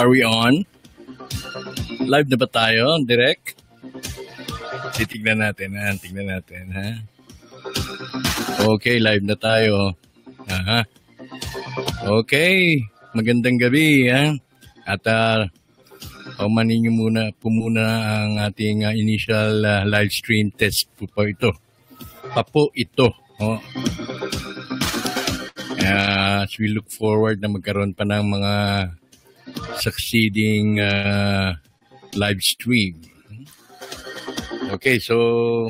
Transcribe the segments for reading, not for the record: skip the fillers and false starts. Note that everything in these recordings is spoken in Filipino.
Are we on? Live na ba tayo? Direct? Titignan natin, ha? Tignan natin, ha? Okay, live na tayo. Aha. Okay, magandang gabi, ha? At paumanin nyo muna ang ating initial live stream test po ito. Papo ito. Oh. As we look forward na magkaroon pa ng mga succeeding live stream. Okay, so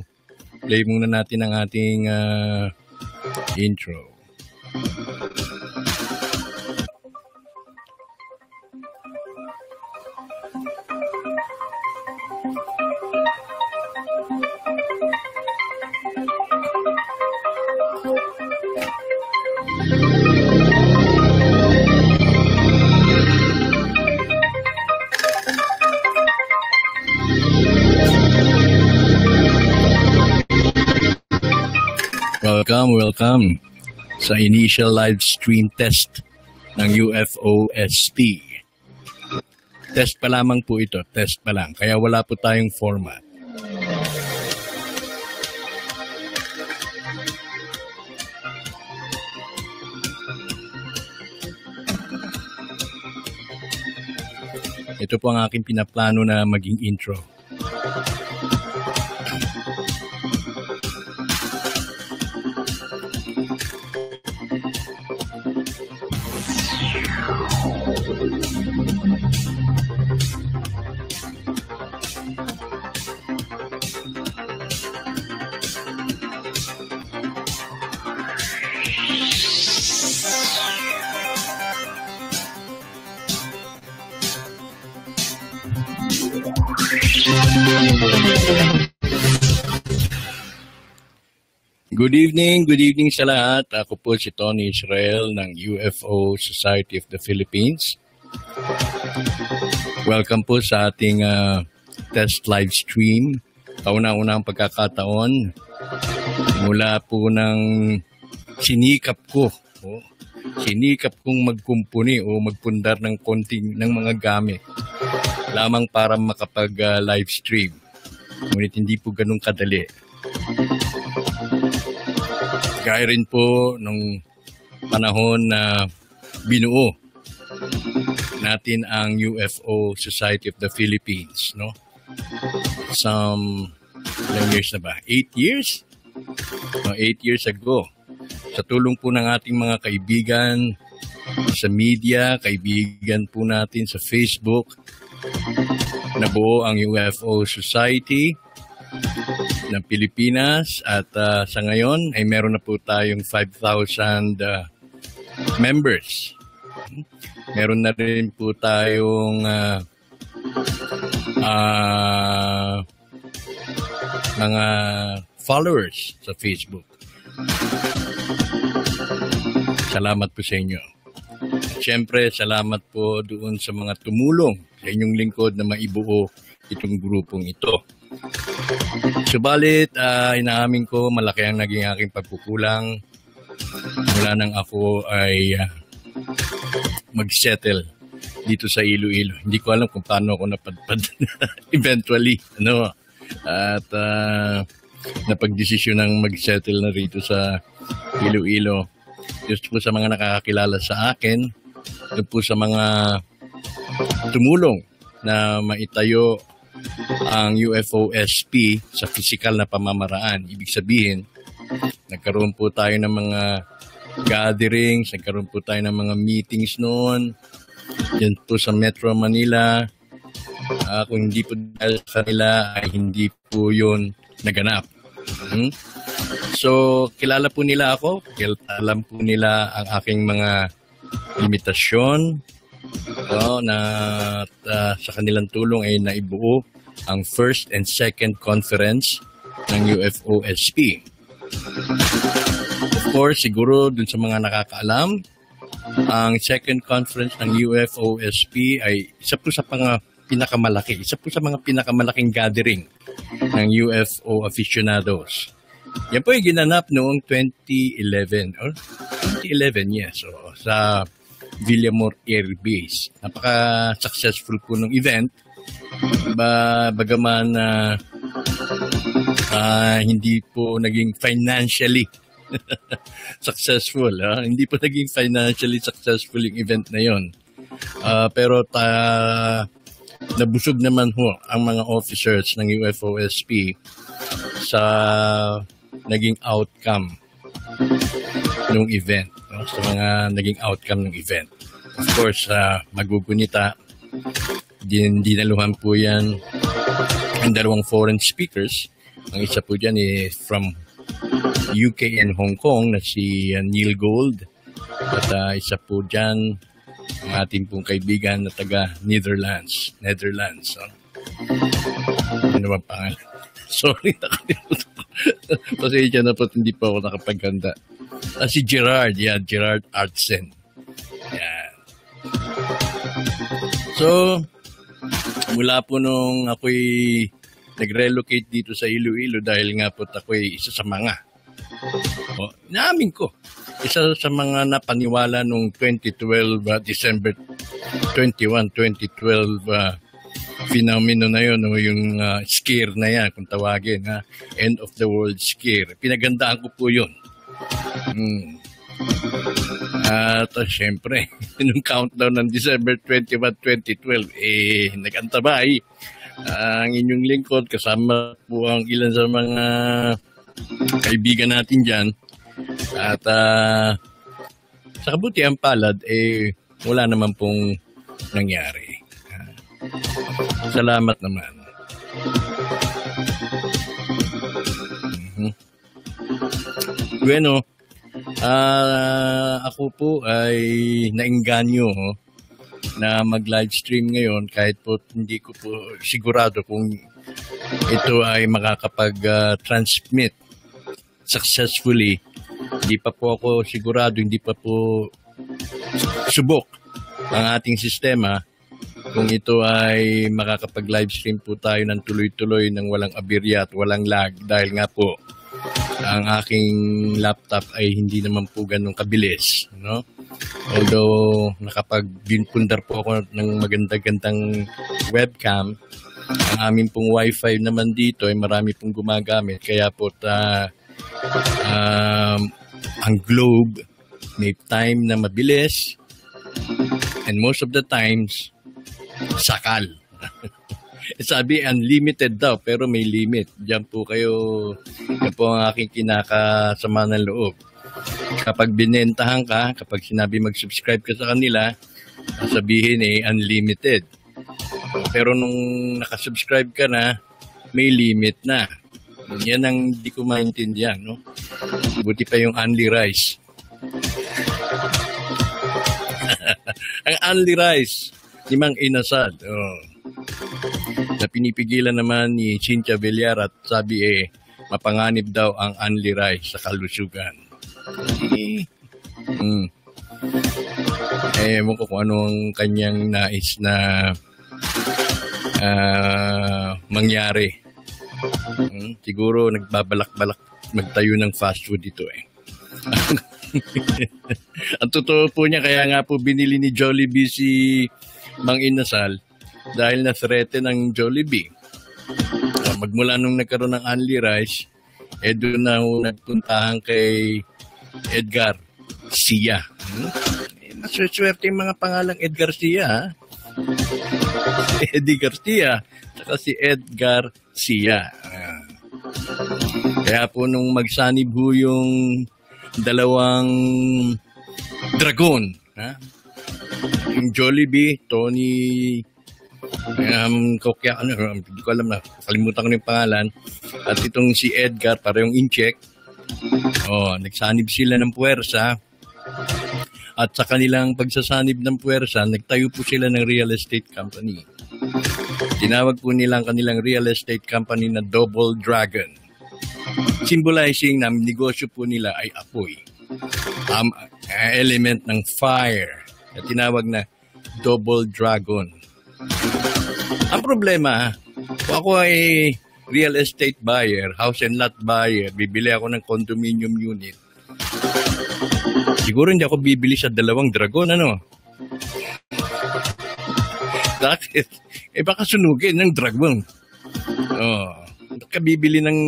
play muna natin ang ating intro. Welcome sa initial live stream test ng UFOSP. Test pa lamang po ito, test pa lang. Kaya wala po tayong format. Ito po ang aking pinaplano na maging intro. Good evening sa lahat. Ako po si Tony Israel ng UFO Society of the Philippines. Welcome po sa ating test live stream. Kauna-unang pagkakataon mula po ng sinikap kong magkumpuni o magpundar ng konting ng mga gamit lamang para makapag live stream. Ngunit hindi po ganun kadali. Gaya rin po nung panahon na binuo natin ang UFO Society of the Philippines, no? Some ilang years na ba? 8 years? No, 8 years ago. Sa tulong po ng ating mga kaibigan sa media, kaibigan po natin sa Facebook, nabuo ang UFO Society ng Pilipinas at sa ngayon ay meron na po tayong 5,000 members. Meron na rin po tayong mga followers sa Facebook. Salamat po sa inyo. At syempre, salamat po doon sa mga tumulong sa inyong lingkod na maibuo itong grupong ito. Subalit, inaamin ko, malaki ang naging aking pagkukulang mula nang ako ay mag-settle dito sa Iloilo. Hindi ko alam kung paano ako napadpad eventually. Ano? At napag-desisyon ng mag-settle na rito sa Iloilo. Just po sa mga nakakakilala sa akin, doon po sa mga tumulong na maitayo ang UFOSP sa physical na pamamaraan. Ibig sabihin, nagkaroon po tayo ng mga gatherings, nagkaroon po tayo ng mga meetings noon. Yan po sa Metro Manila. Kung hindi po dahil sa kanila, ay hindi po yun naganap. So, kilala po nila ako. Alam po nila ang aking mga limitasyon. Na sa kanilang tulong ay naibuo ang first and second conference ng UFOSP. Of course, siguro dun sa mga nakakaalam, Ang second conference ng UFOSP ay isa po sa mga pinakamalaking gathering ng UFO aficionados. Yan po ay ginanap noong 2011. Or 2011, yes. So, sa Villamor Air Base. Napaka-successful po ng event. Bagaman hindi po naging financially successful. Hindi po naging financially successful yung event na yon. Pero nabusog naman ho ang mga officers ng UFOSP sa naging outcome ng event. Sa mga naging outcome ng event. Of course, magugunita. Dinaluhan po yan ang dalawang foreign speakers. Ang isa po dyan from UK and Hong Kong na si Neil Gold. At isa po dyan ang ating pong kaibigan na taga Netherlands. Ano ba pangalan? Sorry, nakalimutan ko. Pasensya na po, hindi pa ako nakapaganda. Si Gerard, Gerard Artsen. Yan. So, mula po nung ako'y nag-relocate dito sa Iloilo dahil nga po ako'y isa sa mga. Naamin ko. Isa sa mga napaniwala nung 2012, December 21, 2012, fenomeno na yun, yung scare na yan, kung tawagin, end of the world scare. Pinagandaan ko po yun. At syempre, nung countdown ng December 21, 2012, nag-antabay ang inyong lingkod, kasama po ang ilan sa mga kaibigan natin dyan. At sa kabutihan palad, wala naman pong nangyari. Salamat naman. Bueno, ako po ay nainganyo na mag-live stream ngayon kahit po hindi ko po sigurado kung ito ay makakapag-transmit successfully. Hindi pa po ako sigurado, hindi pa po subok ang ating sistema kung ito ay makakapag-live stream po tayo ng tuloy-tuloy ng walang aberya at walang lag dahil nga po ang aking laptop ay hindi naman po ganun kabilis, no? Although nakapag-pundar po ako ng maganda-gandang webcam, ang aming pong wifi naman dito ay marami pong gumagamit kaya po ang globe may time na mabilis and most of the times sakal. Sabi unlimited daw pero may limit. Diyan po kayo, yan po ang aking kinakasama ng loob. Kapag binentahan ka, kapag sinabi mag-subscribe ka sa kanila, sabihin unlimited. Pero nung nakasubscribe ka na, may limit na. Yan ang hindi ko maintindihan, no? Buti pa yung only rice. Ang only rice ni Mang Inasal. Na pinipigilan naman ni Cynthia Villar at sabi mapanganib daw ang only rice sa kalusugan. Ewan ko kung ano ang kanyang nais na mangyari. Siguro nagbabalak-balak magtayo ng fast food dito Ang totoo po niya, kaya nga po binili ni Jollibee si Mang Inasal dahil na-threaten ng Jollibee. Magmula nung nagkaroon ng only rice, doon na nagpuntahan kay Edgar Sia. Maswerte yung mga pangalang Edgar Sia. Eddie Garcia, saka si Edgar Sia. Kaya po nung magsanib ho yung dalawang dragon, yung Jollibee, Tony hindi ko alam na, kalimutan ko na yung pangalan, at itong si Edgar, parehong in-check, nagsanib sila ng puwersa, at sa kanilang pagsasanib ng puwersa, nagtayo po sila ng real estate company. Tinawag po nila ang kanilang real estate company na Double Dragon, symbolizing na negosyo po nila ay apoy. element ng fire na tinawag na double dragon. Ang problema, kung ako ay real estate buyer, house and lot buyer, bibili ako ng condominium unit, siguro hindi ako bibili sa dalawang dragon, ano? Bakit? Baka sunugin ng dragon. Baka bibili ng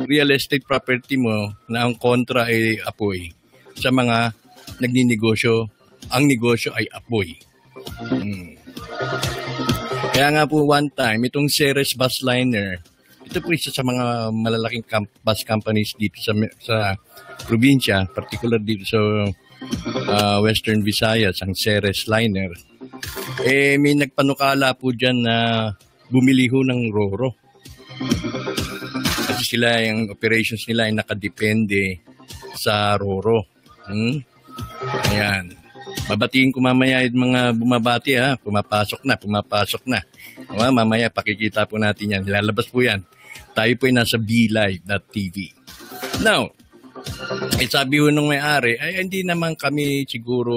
real estate property mo na ang kontra ay apoy sa mga nagninegosyo. Ang negosyo ay apoy. Kaya nga po one time, itong Ceres Busliner, ito po isa sa mga malalaking bus companies dito sa probinsya, particular dito sa Western Visayas, ang Ceres Liner. May nagpanukala po dyan na bumili ho ng Roro. Kasi sila, yung operations nila ay nakadepende sa Roro. Ayan. Babatiin ko mamaya yung mga bumabati ha. Pumapasok na. Mamaya pakikita po natin yan. Lalabas po yan. Tayo po ay nasa BLive.tv. Now, sabi ho nung may-ari, ay hindi naman kami siguro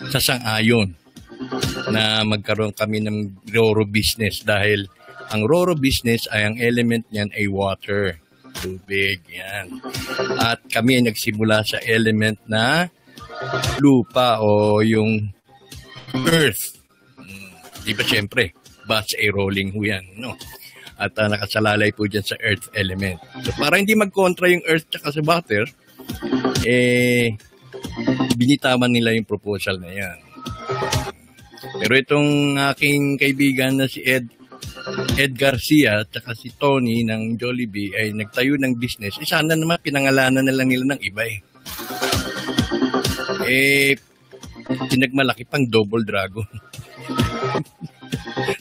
sasang-ayon na magkaroon kami ng Roro business dahil ang Roro business ay ang element niyan ay water, tubig, yan. At kami ay nagsimula sa element na lupa o yung earth. Di ba siyempre, bus ay rolling ho yan, no? At nakasalalay po dyan sa earth element. So para hindi magkontra yung earth tsaka sa water, binitawan nila yung proposal na yan. Pero itong aking kaibigan na si Ed Garcia at si Tony ng Jollibee ay nagtayo ng business. Sana naman pinangalanan na lang nila ng iba pinagmalaki pang double dragon.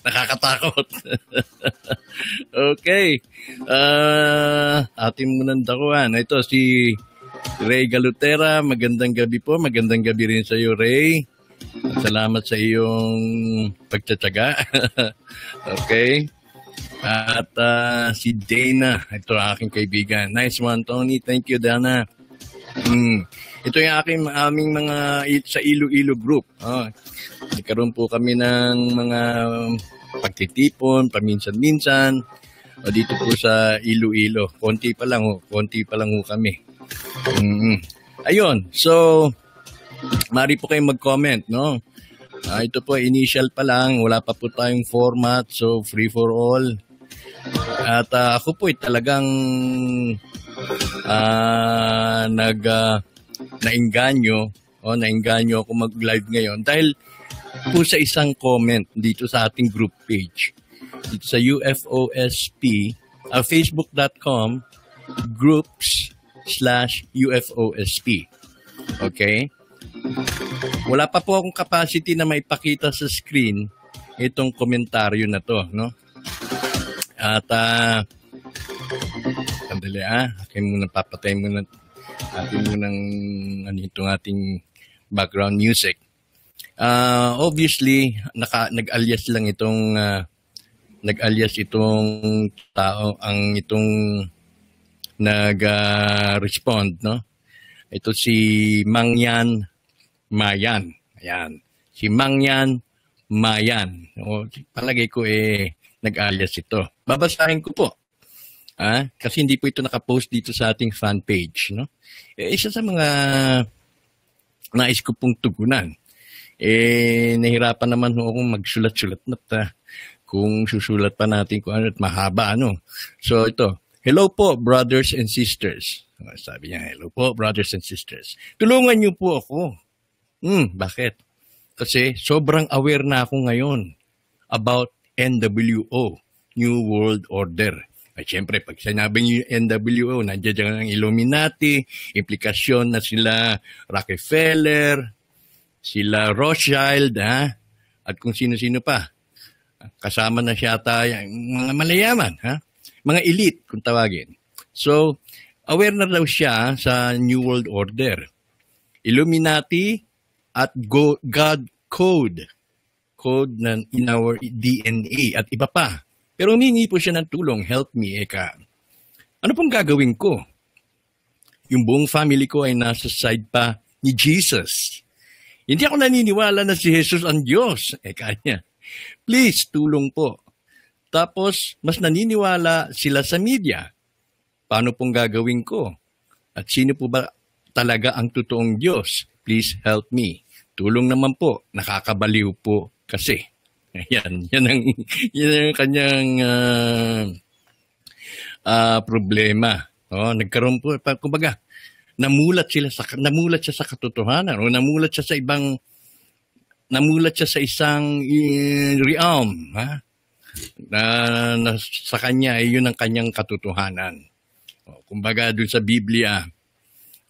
Nakakatakot. Okay. Atin munang dakuhan. Ito si Ray Galutera. Magandang gabi po. Magandang gabi rin sa iyo, Ray. Salamat sa iyong pagtsatsaga. Okay. At si Dana. Ito ang aking kaibigan. Nice one, Tony. Thank you, Dana. Ito yung aming mga sa Iloilo group. Nagkaroon po kami ng mga pagtitipon, paminsan-minsan. Dito po sa Iloilo. Konti pa lang ho kami. Ayun. So, mari po kayong mag-comment, no? Ito po, initial pa lang. Wala pa po tayong format. So, free for all. At ako po talagang nainganyo ako mag-live ngayon dahil po sa isang comment dito sa ating group page. Dito sa UFOSP, facebook.com groups/UFOSP. Okay? Wala pa po akong capacity na maipakita sa screen itong komentaryo na to, no? At sandali papatay muna atin munang itong ating background music. Obviously, nag-alias lang itong tao ang itong nag-respond, no? Ito si Mangyan Mayan. Ayan. Si Mangyan Mayan. Palagay ko nag-alias ito. Babasahin ko po. Kasi hindi po ito nakapost dito sa ating fan page, no? Isa sa mga nais ko pong tugunan. Nahirapan naman akong magsulat-sulat na kung susulat pa natin kung ano at mahaba, ano. So ito, hello po, brothers and sisters. Sabi niya, hello po, brothers and sisters. Tulungan niyo po ako. Bakit? Kasi sobrang aware na ako ngayon about NWO, New World Order. Ay, siyempre, pag sinabing yung NWO, nandiyan ang Illuminati, implikasyon na sila Rockefeller, sila Rothschild, at kung sino-sino pa. Kasama na siya yung mga malayaman, mga elite, kung tawagin. So, aware na daw siya sa New World Order. Illuminati at God Code na in our DNA at iba pa. Pero humingi po siya ng tulong, help me, Eka. Ano pong gagawin ko? yung buong family ko ay nasa side pa ni Jesus. Hindi ako naniniwala na si Jesus ang Diyos. Kanya, please, tulong po. Tapos, mas naniniwala sila sa media. Paano pong gagawin ko? At sino po ba talaga ang totoong Diyos? Please help me. Tulong naman po. Nakakabaliw po kasi. Yan ang kanyang problema. Nagkaroon po, kumbaga, namulat siya sa katotohanan o namulat siya sa isang realm, na sa kanya ay yun ang kanyang katotohanan. Kumbaga doon sa Biblia,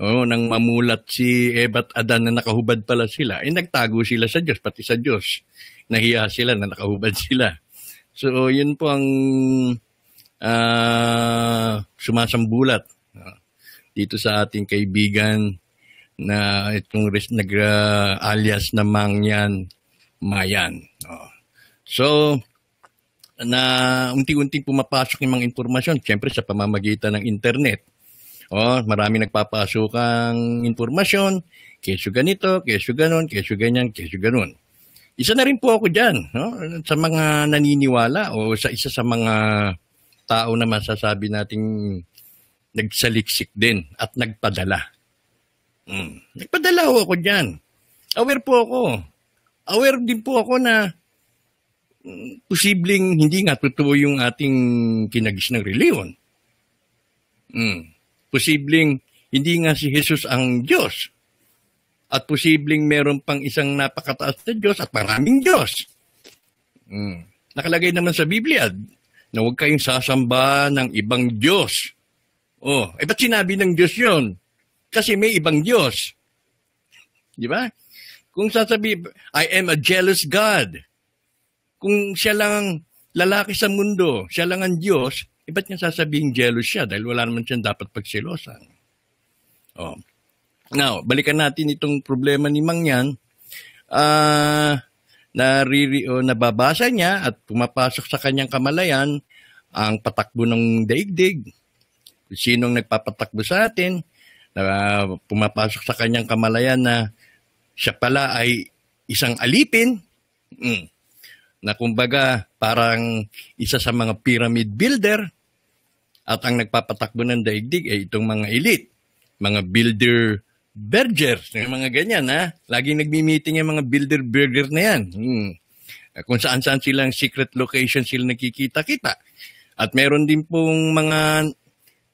nang mamulat si Eva at Adan na nakahubad pala sila, nagtago sila sa Diyos, pati sa Diyos. Nahiya sila na nakahubad sila. So, yun po ang sumasambulat dito sa ating kaibigan na itong alias na Mangyan Mayan. So, na unti-unti pumapasok yung mga informasyon, siyempre sa pamamagitan ng internet. Marami nagpapasok ang informasyon, kesyo ganito, kesyo ganon, kesyo ganyan, kesyo ganon. Isa na rin po ako dyan, sa mga naniniwala o sa isa sa mga tao na masasabi nating nagsaliksik din at nagpadala. Nagpadala ako dyan. Aware po ako. Aware din po ako na posibleng hindi nga totoo yung ating kinagis ng reliyon. Posibleng hindi nga si Jesus ang Diyos. At posibleng meron pang isang napakataas na Diyos at maraming Diyos. Nakalagay naman sa Biblia na huwag kayong sasamba ng ibang Diyos. Ba't sinabi ng Diyos yun? Kasi may ibang Diyos. Di ba? Kung sasabi, I am a jealous God. Kung siya lang lalaki sa mundo, siya lang ang Diyos, ba't niya sasabihin jealous siya? Dahil wala naman siyang dapat pagselosan. Now, balikan natin itong problema ni Mangyan. Nababasa niya at pumapasok sa kanyang kamalayan ang patakbo ng daigdig. Sinong nagpapatakbo sa atin, pumapasok sa kanyang kamalayan na siya pala ay isang alipin, na kumbaga parang isa sa mga pyramid builder, at ang nagpapatakbo ng daigdig ay itong mga elite, mga builder-burgers, mga ganyan, Laging nagmi-meeting yung mga builder-burger na yan. Kung saan-saan silang secret location sila nakikita-kita. At meron din pong mga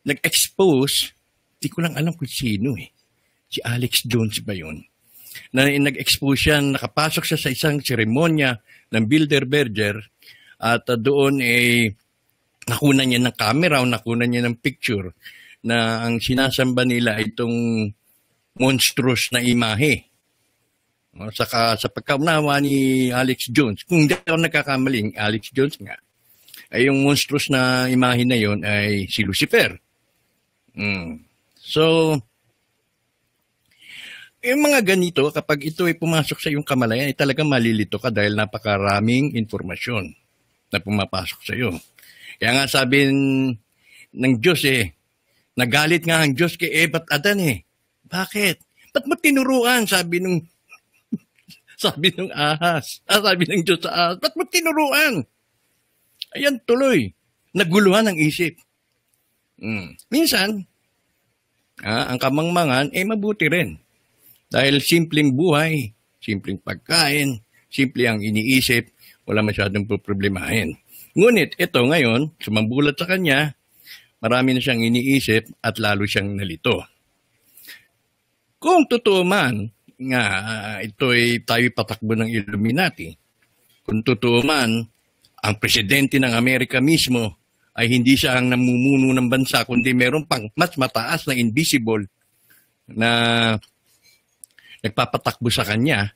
nag-expose, di ko lang alam kung sino Si Alex Jones ba yun? Na nag-expose siya, nakapasok siya sa isang seremonya ng builder-burger at doon nakunan niya ng camera o nakunan niya ng picture na ang sinasamba nila ay itong monstrous na imahe. Saka sa pagkaunawa ni Alex Jones, kung hindi ako nagkakamaling, Alex Jones nga, ay yung monstrous na imahe na yon ay si Lucifer. So, yung mga ganito, kapag ito ay pumasok sa iyong kamalayan, ay talagang malilito ka dahil napakaraming informasyon na pumapasok sa iyo. Kaya nga sabi ng Diyos nagalit nga ang Diyos kay Eva at Adan Bakit? Ba't mo tinuruan? Sabi ng ahas. Sabi ng Diyos sa ahas, ba't mo tinuruan? Ayan tuloy. Naguluhan ang isip. Minsan, ang kamangmangan, mabuti rin. Dahil simpleng buhay, simpleng pagkain, simple ang iniisip, wala masyadong problemahin. Ngunit ito ngayon, sumambulat sa kanya, marami na siyang iniisip at lalo siyang nalito. Kung totoo man nga ito'y tayo patakbo ng Illuminati, kung totoo man ang presidente ng Amerika mismo ay hindi siya ang namumuno ng bansa, kundi meron pang mas mataas na invisible na nagpapatakbo sa kanya,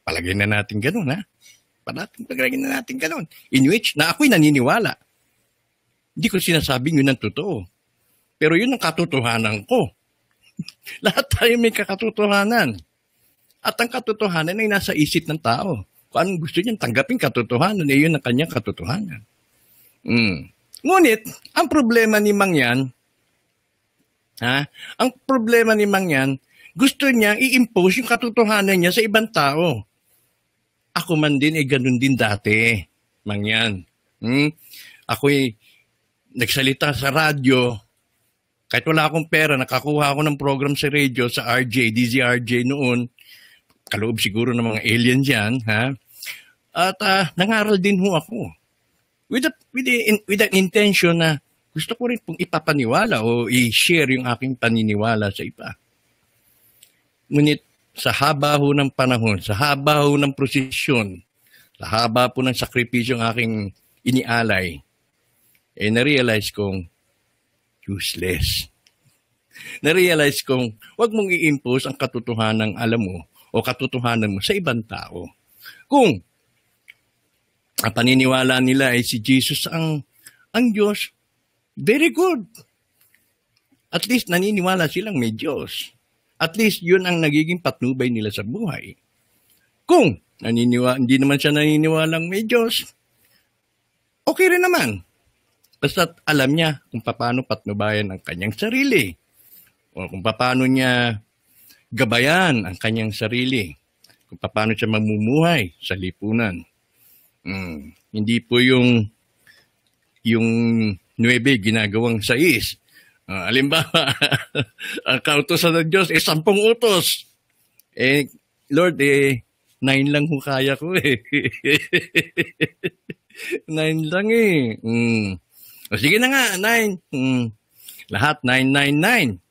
palagay na natin ganun, palagay na natin ganun. In which, na ako'y naniniwala. Hindi ko sinasabing yun ang totoo. Pero yun ang katotohanan ko. Lahat tayo may kakatotohanan. At ang katotohanan ay nasa isip ng tao. Kung anong gusto niyang tanggapin katotohanan, yun ang kanyang katotohanan. Ngunit, ang problema ni Mangyan, Ha? Ang problema ni Mang yan, gusto niya i-impose yung katotohanan niya sa ibang tao. Ako man din, ganun din dati, Mang yan. Ako'y nagsalita sa radyo, kahit wala akong pera, nakakuha ako ng program sa radio, sa RJ, DZRJ noon, kaloob siguro ng mga aliens yan, ha? At nangaral din ho ako. With an intention na gusto ko rin pong ipapaniwala o i-share yung aking paniniwala sa iba. Ngunit sa haba ho ng panahon, sa haba ho ng prosesyon, sa haba po ng sakripisyo ng aking inialay, na-realize kong useless. Na-realize kong huwag mong i-impose ang katotohanan ng alam mo o katotohanan mo sa ibang tao. Kung ang paniniwala nila ay si Jesus ang Diyos, very good. At least naniniwala silang may Diyos. At least yun ang nagiging patnubay nila sa buhay. Kung hindi naman siya naniniwalang may Diyos, okay rin naman. Basta alam niya kung paano patnubayan ang kanyang sarili. O kung paano niya gabayan ang kanyang sarili. Kung paano siya mamumuhay sa lipunan. Hindi po yung 9 ginagawang 6. Halimbawa, ang kautosan ng Diyos 10 utos. Lord, 9 lang ho kaya ko 9 lang O sige na nga, 9. Lahat 999.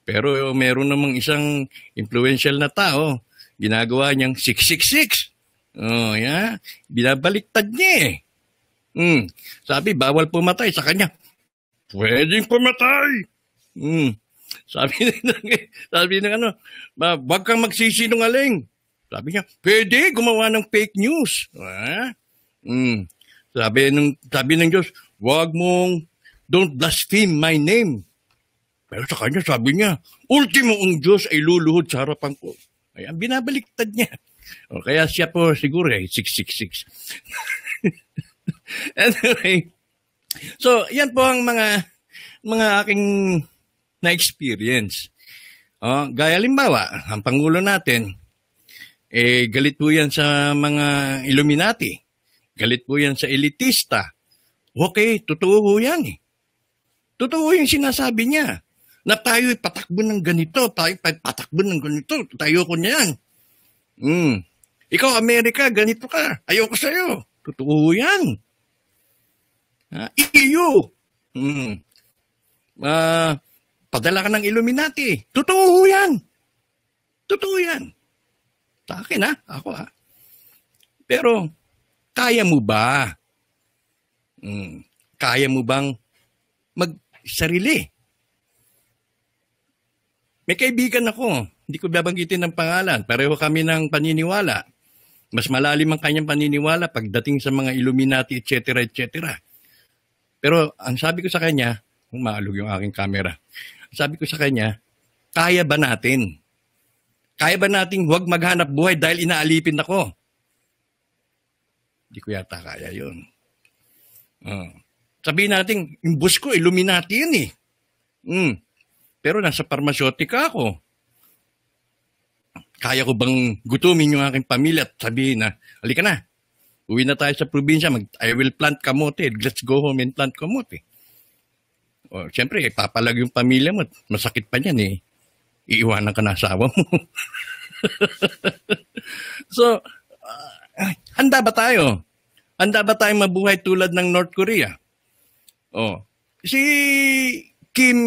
Pero meron namang isang influential na tao, ginagawa niyang 666. Yeah. Binabaliktad niya Sabi, bawal pumatay sa kanya. Pwedeng pumatay. Sabi ng wag kang magsisinungaling. Sabi niya, pwede gumawa ng fake news. Sabi ng Diyos, wag mong, don't blaspheme my name. Pero sa kanya, sabi niya, ultimo ang Diyos ay luluhod sa harapan ko. Ayan, binabaliktad niya. Kaya siya po siguro 666. Anyway, so yan po ang mga aking na-experience. Gaya limbawa, ang Pangulo natin, galit po yan sa mga Illuminati. Galit po yan sa elitista. Okay, totoo po yan Totoo yung sinasabi niya. Na tayo patakbo ng ganito, patakbo ng ganito, tayo ko niyan. Ikaw, Amerika, ganito ka. Ayoko sa'yo. Totoo yan. EU. Padala ka ng Illuminati. Totoo yan. Totoo yan. Sa akin, Ako, Pero, kaya mo ba? Kaya mo bang magsarili? May kaibigan ako, hindi ko babanggitin ng pangalan, pareho kami ng paniniwala. Mas malalim ang kanyang paniniwala pagdating sa mga Illuminati, etc., etc. Pero ang sabi ko sa kanya, maalog yung aking camera, sabi ko sa kanya, kaya ba natin? Kaya ba nating huwag maghanap buhay dahil inaalipin ako? Hindi ko yata kaya yun. Sabihin natin, yung boss ko, Illuminati yun Pero nasa parmasyotika ako. Kaya ko bang gutumin yung aking pamilya at sabihin na, halika na, uwi na tayo sa probinsya, I will plant kamote, let's go home and plant kamote. Siyempre, papalag yung pamilya mo, masakit pa niyan iiwanan ka na asawa mo. So, handa ba tayo? Handa ba tayong mabuhay tulad ng North Korea? Si Kim,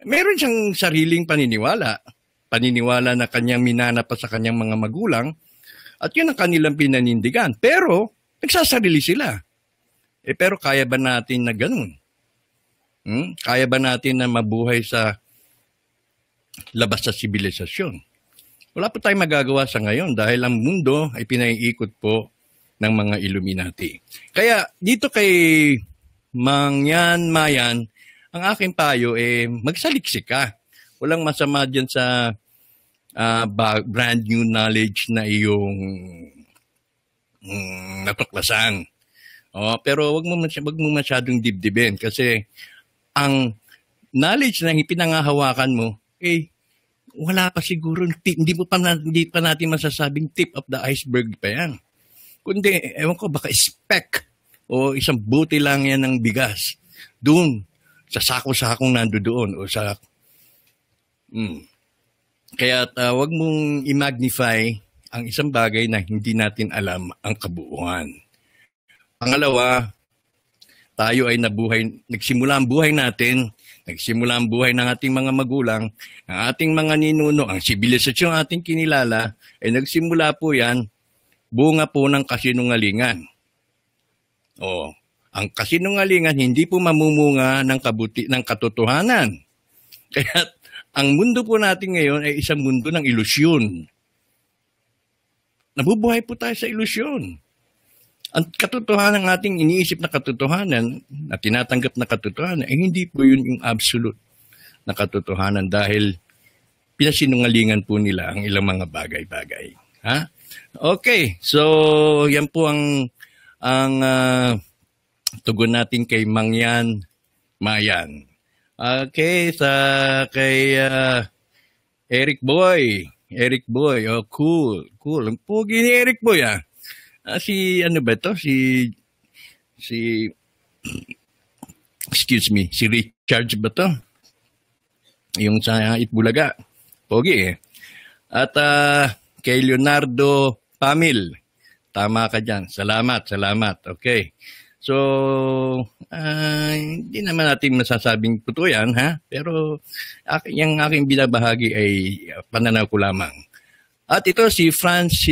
meron siyang sariling paniniwala. Paniniwala na kanyang minana pa sa kanyang mga magulang. At yun ang kanilang pinanindigan. Pero, nagsasarili sila. Pero kaya ba natin na ganun? Kaya ba natin na mabuhay sa labas sa sibilisasyon? Wala pa tayong magagawa sa ngayon dahil ang mundo ay pinaiikot po ng mga Illuminati. Kaya dito kay Mangyan Mayan, ang aking payo magsaliksik ka. Walang masama dyan sa brand new knowledge na iyong natuklasan. Pero wag mo masyadong dibdibin kasi ang knowledge na ipinangahawakan mo, wala pa siguro, hindi pa natin masasabing tip of the iceberg pa yan. Kundi, ewan ko, baka speck o isang buti lang yan ng bigas doon sa sako-sakong nandoon o sa... Kaya wag mong i-magnify ang isang bagay na hindi natin alam ang kabuuan. Pangalawa, tayo ay nagsimula ang buhay natin, nagsimula ang buhay ng ating mga magulang, ng ating mga ninuno, ang sibilisasyon ating kinilala, ay nagsimula po yan, bunga po ng kasinungalingan. Ang kasinungalingan hindi po mamumunga ng katotohanan. Kaya ang mundo po natin ngayon ay isang mundo ng ilusyon. Nabubuhay po tayo sa ilusyon. Ang katotohanan ng ating iniisip na katotohanan, na tinatanggap na katotohanan, hindi po yun yung absolute na katotohanan dahil pinasinungalingan po nila ang ilang mga bagay-bagay. Ha? Okay, so yan po ang tugon natin kay Mangyan Mayan. Okay, kay Eric Boy. Eric Boy, cool. Ang pugi ni Eric Boy, si Richard ba to? Yung sa Itbulaga. Pogi At kay Leonardo Pamil. Tama ka dyan. Salamat. Okay. So, hindi naman natin masasabing totoo yan, Pero yung aking binabahagi ay pananaw ko lamang. At ito si Franz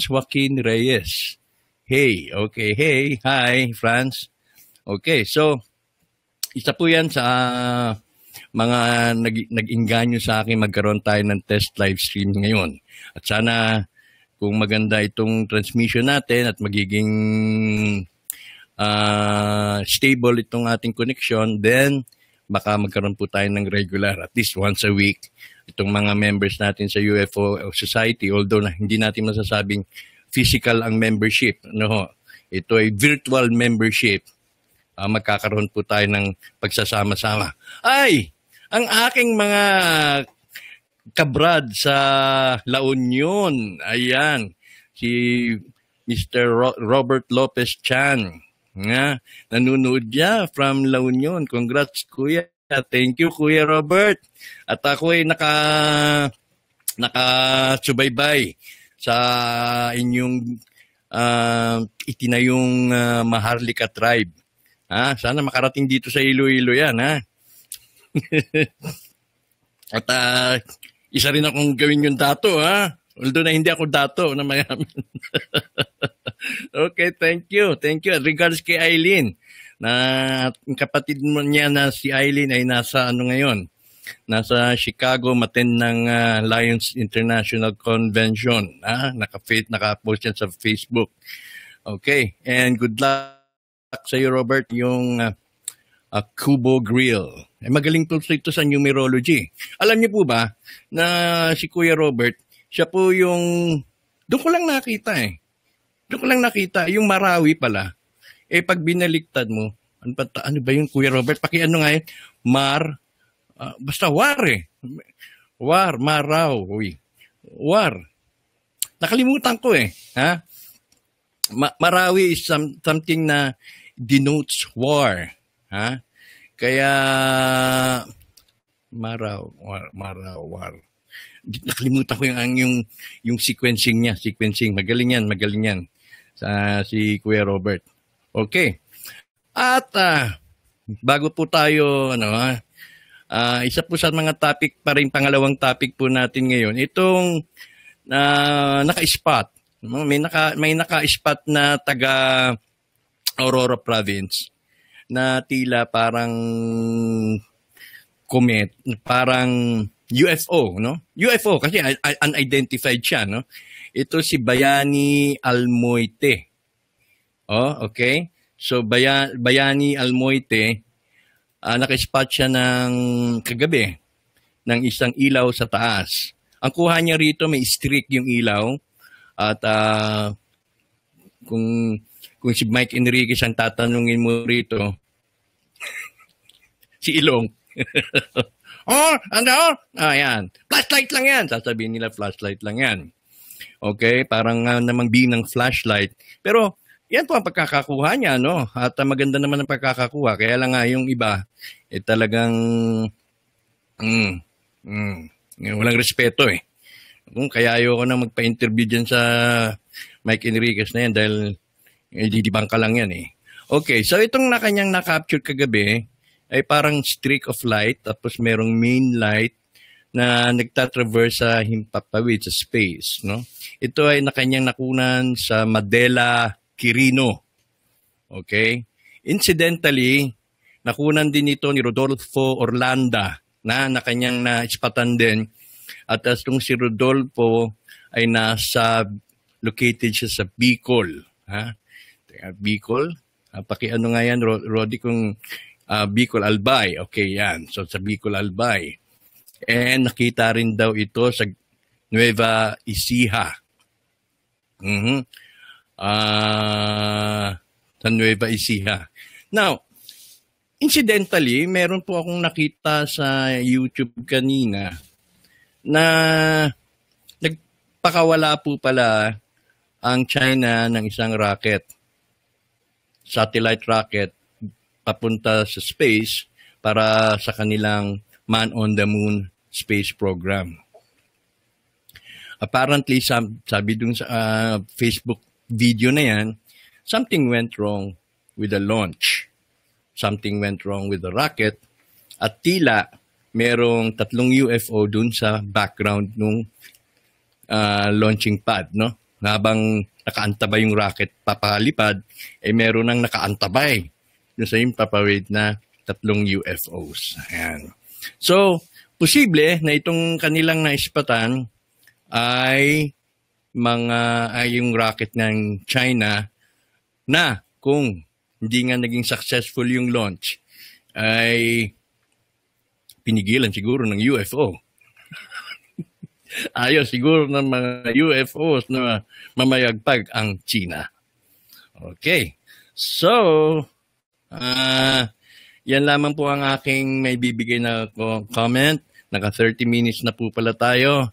Joaquin Reyes. Hey, okay. Hey, hi, Franz. Okay, so, isa po yan sa mga nag-inganyo sa akin magkaroon tayo ng test live stream ngayon. At sana kung maganda itong transmission natin at magiging stable itong ating connection, then baka magkaroon po tayo ng regular, at least once a week, itong mga members natin sa UFO Society, although hindi natin masasabing physical ang membership. Ito ay virtual membership. Magkakaroon po tayo ng pagsasama-sama. Ang aking mga kabrad sa La Union, ayan, si Mr. Robert Lopez Chan. Nanonood niya from La Union. Congrats, Kuya. Thank you, Kuya Robert. At ako ay nakasubaybay sa inyong itinayong Maharlika tribe. Sana makarating dito sa Iloilo yan, At isa rin akong gawin yung dato, Although na hindi ako dato na mayaman. Okay, thank you. Regards kay Eileen. Ang kapatid mo niya na si Eileen ay nasa ngayon? Nasa Chicago, maten ng Lions International Convention. Naka-post yan sa Facebook. Okay, and good luck sa iyo, Robert, yung Kubo Grill. Magaling po ito sa numerology. Alam niyo po ba na si Kuya Robert, siya po yung, doon ko lang nakita, yung Marawi pala. Pag binaliktad mo, ano ba yung Kuya Robert? Pakiano nga yun? Basta war War, Maraw. War. Nakalimutan ko Marawi is something na denotes war. Kaya, war. Nakalimutan ko yung sequencing niya. Magaling yan. Si Kuya Robert. Okay. At bago po tayo, isa po sa mga topic pa rin, pangalawang topic po natin ngayon, itong naka-spot. May naka-spot na taga Aurora Province na tila parang comet, parang UFO, UFO kasi unidentified siya, Ito si Bayani Almoite. Okay. So Bayani Almoite, naka-spot siya ng kagabi ng isang ilaw sa taas. Ang kuha niya rito, may streak yung ilaw at kung si Mike Enriquez ang tatanungin mo rito, Si Ilong. Oh, ano? Ayan. Flashlight lang yan. Sasabihin nila, flashlight lang yan. Okay? Parang namang beam ng flashlight. Pero, yan po ang pagkakakuha niya, no? At maganda naman ang pagkakakuha. Kaya lang nga yung iba, talagang walang respeto eh. Kaya ayoko na magpa-interview dyan sa Mike Enriquez na yan dahil didibang ka lang yan eh. Okay, so itong kanyang na-capture kagabi ay parang streak of light tapos merong main light na nagtatraverse sa himpapawid sa space, no? Ito ay kanyang nakunan sa Madela, Quirino. Okay? Incidentally, nakunan din ito ni Rodolfo Orlanda na kanyang naispatan din. At itong si Rodolfo ay located siya sa Bicol. Ha? Bicol? Pakiano nga yan, Rodi, kung Bicol Albay. Okay, yan. So, sa Bicol Albay. And nakita rin daw ito sa Nueva Ecija. Sa Nueva Ecija. Now, incidentally, meron po akong nakita sa YouTube kanina na nagpakawala po pala ang China ng isang rocket, satellite rocket, papunta sa space para sa kanilang Man on the Moon space program. Apparently, sabi dun sa Facebook video na yan, something went wrong with the launch. Something went wrong with the rocket at tila merong 3 UFO dun sa background nung launching pad, no? Habang nakaantabay yung rocket papalipad, meron nang nakaantabay dun sa yung papawid na 3 UFOs. Ayan. So, posible na itong kanilang naispatan ay yung rocket ng China na kung hindi nga naging successful yung launch ay pinigilan siguro ng UFO. Ayaw siguro ng mga UFOs na mamayagpag ang China. Okay. So, yan lamang po ang aking may bibigay na comment. Naka 30 minutes na po pala tayo.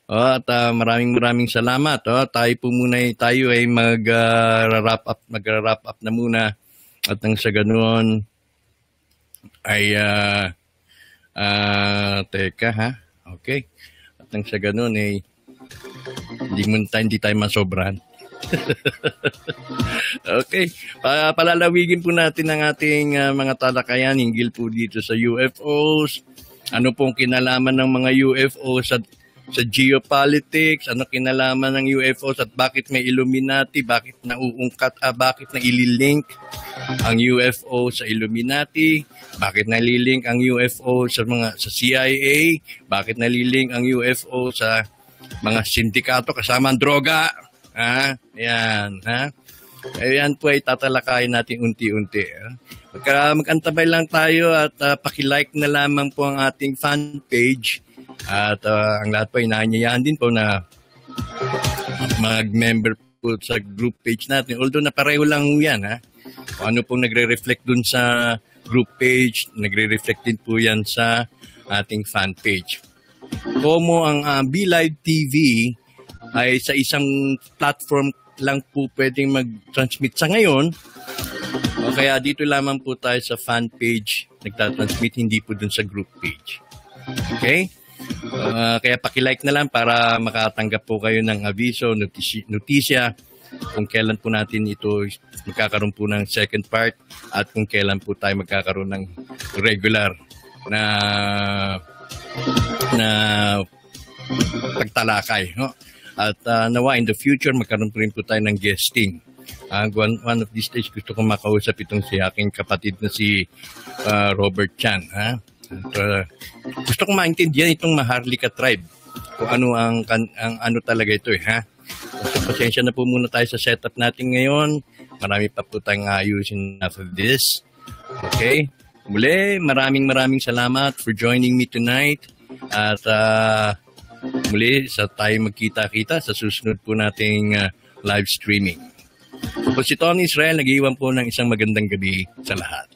At maraming salamat. Tayo po muna tayo ay mag-wrap up na muna. At nang sa ganoon ay teka ha. Okay. At nang sa ganoon ay hindi tayo masobran. Okay. Palalawigin po natin ang ating mga talakayan hinggil po dito sa UFOs. Ano pong kinalaman ng mga UFOs sa geopolitics, ano kinalaman ng UFOs at bakit may Illuminati, bakit bakit naililink ang UFO sa Illuminati, bakit nalilink ang UFO sa CIA, bakit nalilink ang UFO sa mga sindikato kasama ang droga. Yan, ha? Ayan po ay tatalakayin natin unti-unti. Mag-antabay lang tayo at paki-like na lamang po ang ating fan page. At ang lahat po ay inaanyayahan din po na mag-member po sa group page natin. Although na pareho lang yan, ha? Kung ano pong nagre-reflect dun sa group page, nagre-reflect din po yan sa ating fan page. Como ang BLive TV ay sa isang platform lang po pwedeng mag-transmit sa ngayon. O kaya dito lamang po tayo sa fan page nagtatransmit, hindi po dun sa group page. Okay? Kaya paki-like na lang para makatanggap po kayo ng aviso, notisya kung kailan po natin ito magkakaroon po ng second part at kung kailan po tayo magkakaroon ng regular na pagtalakay, no? At nawa in the future magkaroon po rin po tayo ng guesting. One of these days gusto kong makausap itong si aking kapatid na si Robert Chan, ha? At, gusto kong maintindihan itong Maharlika tribe kung ano ang ano talaga ito, ha? So, pasensya na po muna tayo sa setup natin ngayon. Marami pa po tayong ayusin after this. Okay? Muli, maraming salamat for joining me tonight. At muli, sa tayo magkita-kita sa susunod po nating live streaming. So, po si Tony Israel, nag-iwan po ng isang magandang gabi sa lahat.